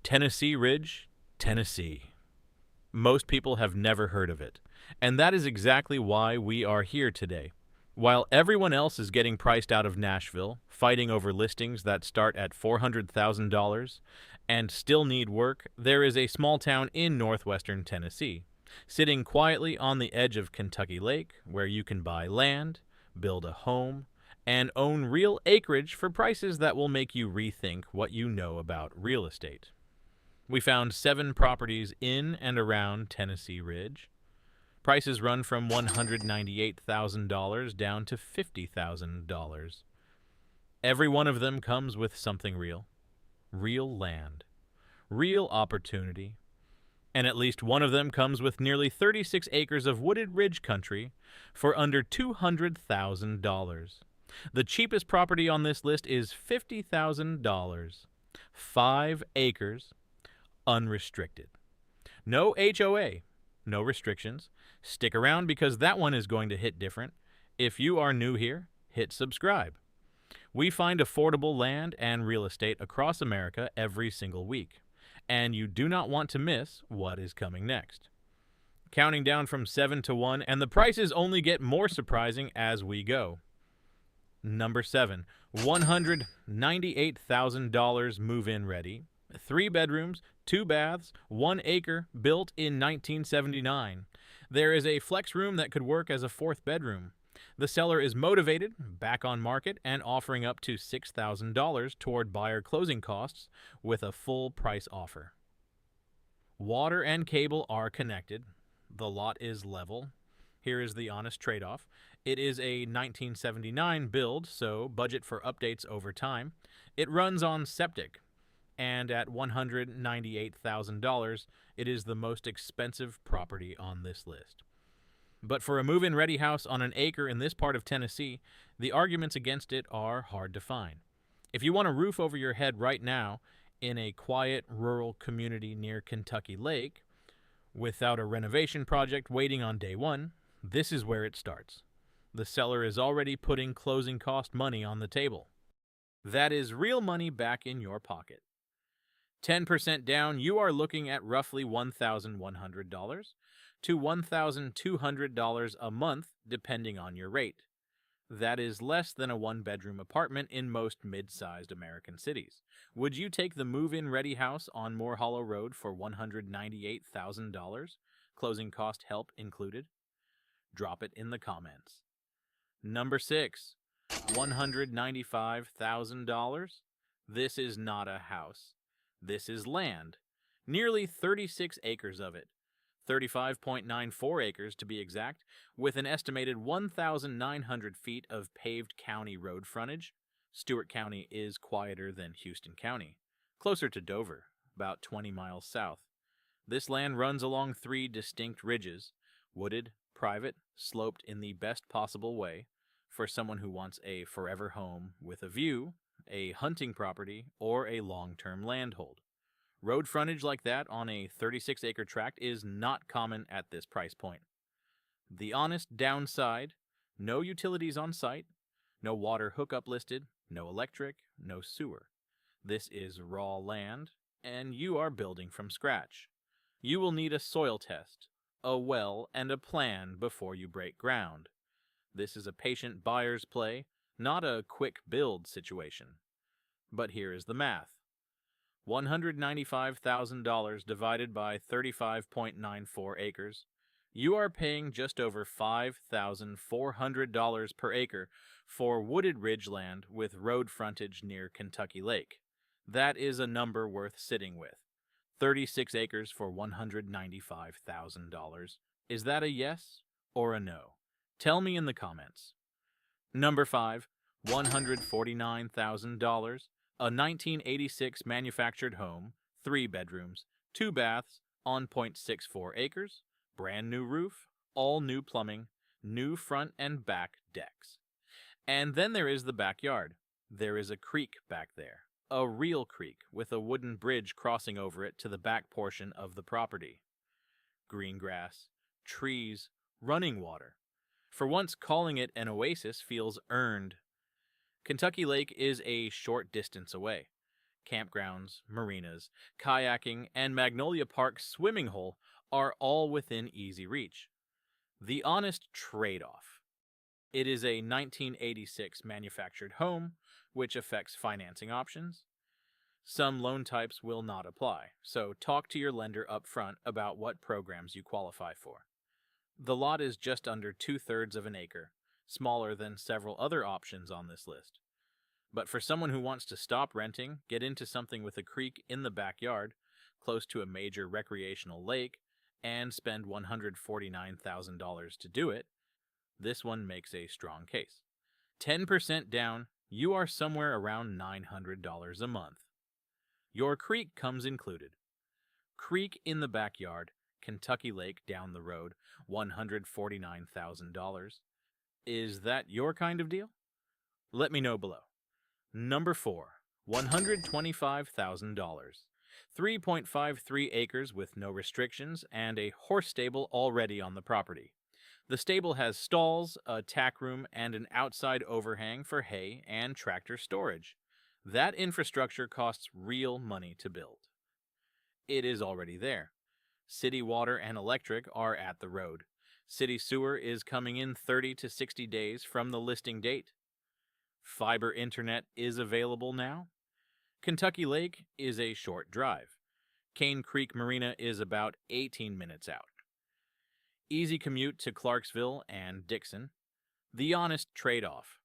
Tennessee Ridge, Tennessee. Most people have never heard of it, and that is exactly why we are here today. While everyone else is getting priced out of Nashville, fighting over listings that start at $400,000 and still need work, there is a small town in northwestern Tennessee, sitting quietly on the edge of Kentucky Lake, where you can buy land, build a home, and own real acreage for prices that will make you rethink what you know about real estate. We found 7 properties in and around Tennessee Ridge. Prices run from $198,000 down to $50,000. Every one of them comes with something real. Real land. Real opportunity. And at least one of them comes with nearly 36 acres of wooded ridge country for under $200,000. The cheapest property on this list is $50,000. 5 acres, unrestricted. No HOA, no restrictions. Stick around because that one is going to hit different. If you are new here, hit subscribe. We find affordable land and real estate across America every single week, and you do not want to miss what is coming next. Counting down from 7 to 1, and the prices only get more surprising as we go. Number 7, $198,000 move-in ready. 3 bedrooms, 2 baths, 1 acre, built in 1979. There is a flex room that could work as a 4th bedroom. The seller is motivated, back on market, and offering up to $6,000 toward buyer closing costs with a full price offer. Water and cable are connected. The lot is level. Here is the honest trade-off. It is a 1979 build, so budget for updates over time. It runs on septic, and at $198,000, it is the most expensive property on this list. But for a move-in ready house on an acre in this part of Tennessee, the arguments against it are hard to find. If you want a roof over your head right now in a quiet rural community near Kentucky Lake, without a renovation project waiting on day one, this is where it starts. The seller is already putting closing cost money on the table. That is real money back in your pocket. 10% down, you are looking at roughly $1,100 to $1,200 a month, depending on your rate. That is less than a 1-bedroom apartment in most mid-sized American cities. Would you take the move-in ready house on Moore Hollow Road for $198,000, closing cost help included? Drop it in the comments. Number 6, $195,000. This is not a house. This is land, nearly 36 acres of it, 35.94 acres to be exact, with an estimated 1,900 feet of paved county road frontage. Stewart County is quieter than Houston County, closer to Dover, about 20 miles south. This land runs along 3 distinct ridges, wooded, private, sloped in the best possible way for someone who wants a forever home with a view, a hunting property, or a long-term landhold. Road frontage like that on a 36-acre tract is not common at this price point. The honest downside, no utilities on site, no water hookup listed, no electric, no sewer. This is raw land, and you are building from scratch. You will need a soil test, a well, and a plan before you break ground. This is a patient buyer's play, not a quick build situation. But here is the math. $195,000 divided by 35.94 acres. You are paying just over $5,400 per acre for wooded ridgeland with road frontage near Kentucky Lake. That is a number worth sitting with. 36 acres for $195,000. Is that a yes or a no? Tell me in the comments. Number 5, $149,000. A 1986 manufactured home, 3 bedrooms, 2 baths, on 0.64 acres, brand new roof, all new plumbing, new front and back decks. And then there is the backyard. There is a creek back there, a real creek with a wooden bridge crossing over it to the back portion of the property. Green grass, trees, running water. For once, calling it an oasis feels earned. Kentucky Lake is a short distance away. campgrounds, marinas, kayaking, and Magnolia Park's swimming hole are all within easy reach. The honest trade-off. It is a 1986 manufactured home, which affects financing options. Some loan types will not apply, so talk to your lender up front about what programs you qualify for. The lot is just under 2/3 of an acre, smaller than several other options on this list. But for someone who wants to stop renting, get into something with a creek in the backyard, close to a major recreational lake, and spend $149,000 to do it, this one makes a strong case. 10% down, you are somewhere around $900 a month. Your creek comes included. Creek in the backyard, Kentucky Lake down the road, $149,000. Is that your kind of deal? Let me know below. Number 4, $125,000. 3.53 acres with no restrictions and a horse stable already on the property. The stable has stalls, a tack room, and an outside overhang for hay and tractor storage. That infrastructure costs real money to build. It is already there. City water and electric are at the road. City sewer is coming in 30 to 60 days from the listing date. Fiber internet is available now. Kentucky Lake is a short drive. Cane Creek Marina is about 18 minutes out. Easy commute to Clarksville and Dixon. The honest trade-off.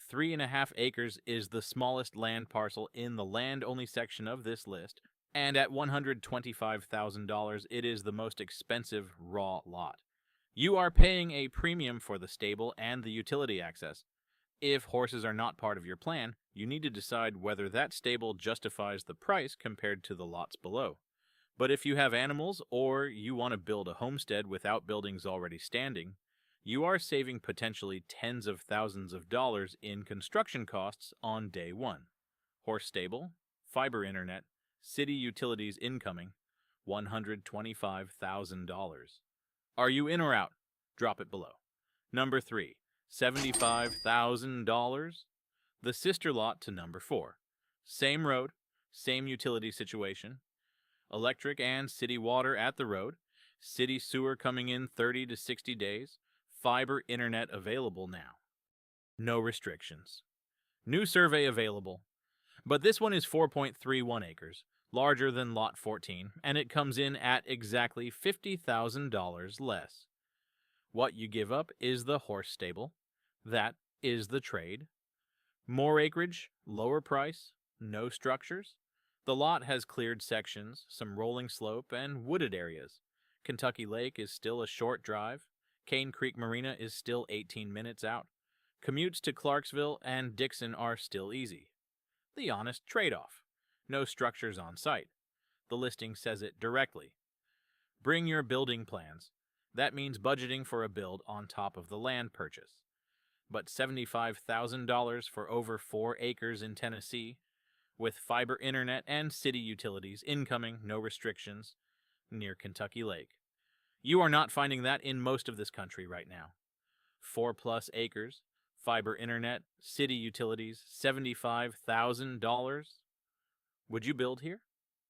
3.5 acres is the smallest land parcel in the land-only section of this list, and at $125,000, it is the most expensive raw lot. You are paying a premium for the stable and the utility access. If horses are not part of your plan, you need to decide whether that stable justifies the price compared to the lots below. But if you have animals or you want to build a homestead with outbuildings already standing, you are saving potentially tens of thousands of dollars in construction costs on day one. Horse stable, fiber internet, city utilities incoming, $125,000. Are you in or out? Drop it below. Number 3, $75,000. The sister lot to number 4. Same road, same utility situation. Electric and city water at the road. City sewer coming in 30 to 60 days. Fiber internet available now. No restrictions. New survey available. But this one is 4.31 acres, larger than lot 14, and it comes in at exactly $50,000 less. What you give up is the horse stable. That is the trade. More acreage, lower price, no structures. The lot has cleared sections, some rolling slope, and wooded areas. Kentucky Lake is still a short drive. Cane Creek Marina is still 18 minutes out. Commutes to Clarksville and Dixon are still easy. The honest trade-off. No structures on site. The listing says it directly. Bring your building plans. That means budgeting for a build on top of the land purchase. But $75,000 for over 4 acres in Tennessee, with fiber internet and city utilities incoming, no restrictions, near Kentucky Lake. You are not finding that in most of this country right now. 4+ acres, fiber internet, city utilities, $75,000. Would you build here?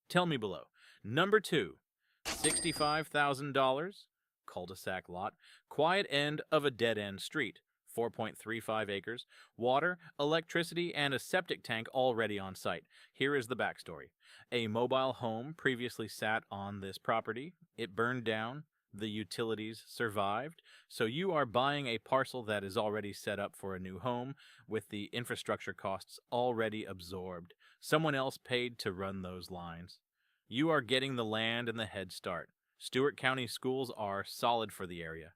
Tell me below. Number 2, $65,000, cul-de-sac lot, quiet end of a dead-end street. 4.35 acres, water, electricity, and a septic tank already on site. Here is the backstory. A mobile home previously sat on this property. It burned down. The utilities survived. So you are buying a parcel that is already set up for a new home with the infrastructure costs already absorbed. Someone else paid to run those lines. You are getting the land and the head start. Stewart County schools are solid for the area.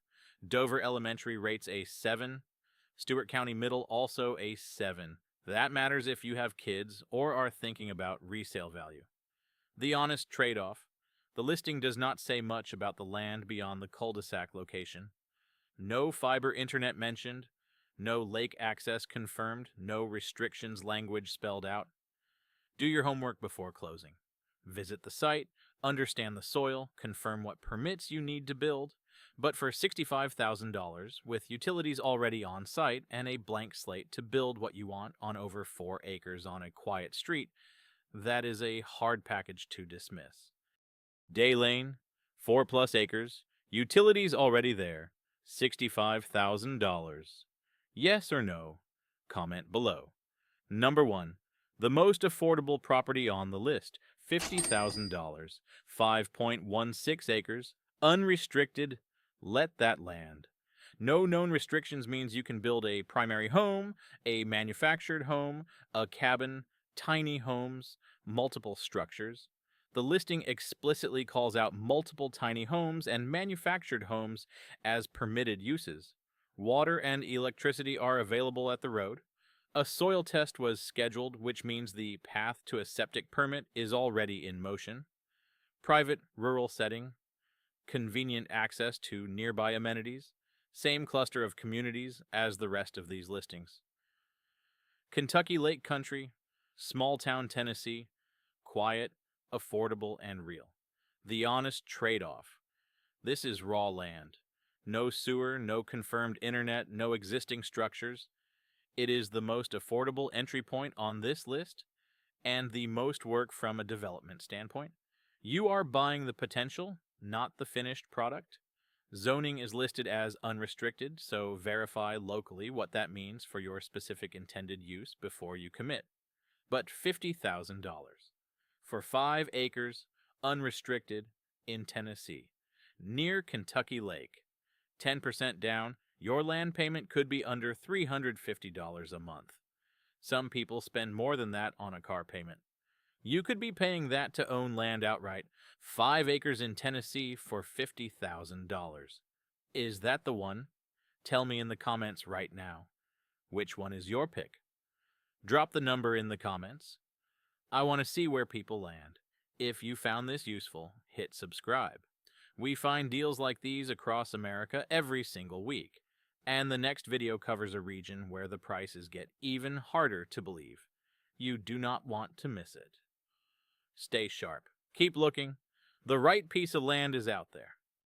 Dover Elementary rates a 7. Stewart County Middle also a 7. That matters if you have kids or are thinking about resale value. The honest trade-off. The listing does not say much about the land beyond the cul-de-sac location. No fiber internet mentioned. No lake access confirmed. No restrictions language spelled out. Do your homework before closing. Visit the site, understand the soil, confirm what permits you need to build. But for $65,000, with utilities already on site and a blank slate to build what you want on over 4 acres on a quiet street, That is a hard package to dismiss. Day Lane, 4+ acres, utilities already there, $65,000. Yes or no? Comment below. Number 1. The most affordable property on the list, $50,000, 5.16 acres, unrestricted. Let that land. No known restrictions means you can build a primary home, a manufactured home, a cabin, tiny homes, multiple structures. The listing explicitly calls out multiple tiny homes and manufactured homes as permitted uses. Water and electricity are available at the road. A soil test was scheduled, which means the path to a septic permit is already in motion. Private rural setting, convenient access to nearby amenities, same cluster of communities as the rest of these listings. Kentucky Lake Country, small town Tennessee, quiet, affordable, and real. The honest trade-off. This is raw land. No sewer, no confirmed internet, no existing structures. It is the most affordable entry point on this list and the most work from a development standpoint. You are buying the potential, not the finished product. Zoning is listed as unrestricted, so verify locally what that means for your specific intended use before you commit. But $50,000 for 5 acres, unrestricted, in Tennessee, near Kentucky Lake. 10% down, your land payment could be under $350 a month. Some people spend more than that on a car payment. You could be paying that to own land outright. 5 acres in Tennessee for $50,000. Is that the one? Tell me in the comments right now. Which one is your pick? Drop the number in the comments. I want to see where people land. If you found this useful, hit subscribe. We find deals like these across America every single week, and the next video covers a region where the prices get even harder to believe. You do not want to miss it. Stay sharp. Keep looking. The right piece of land is out there.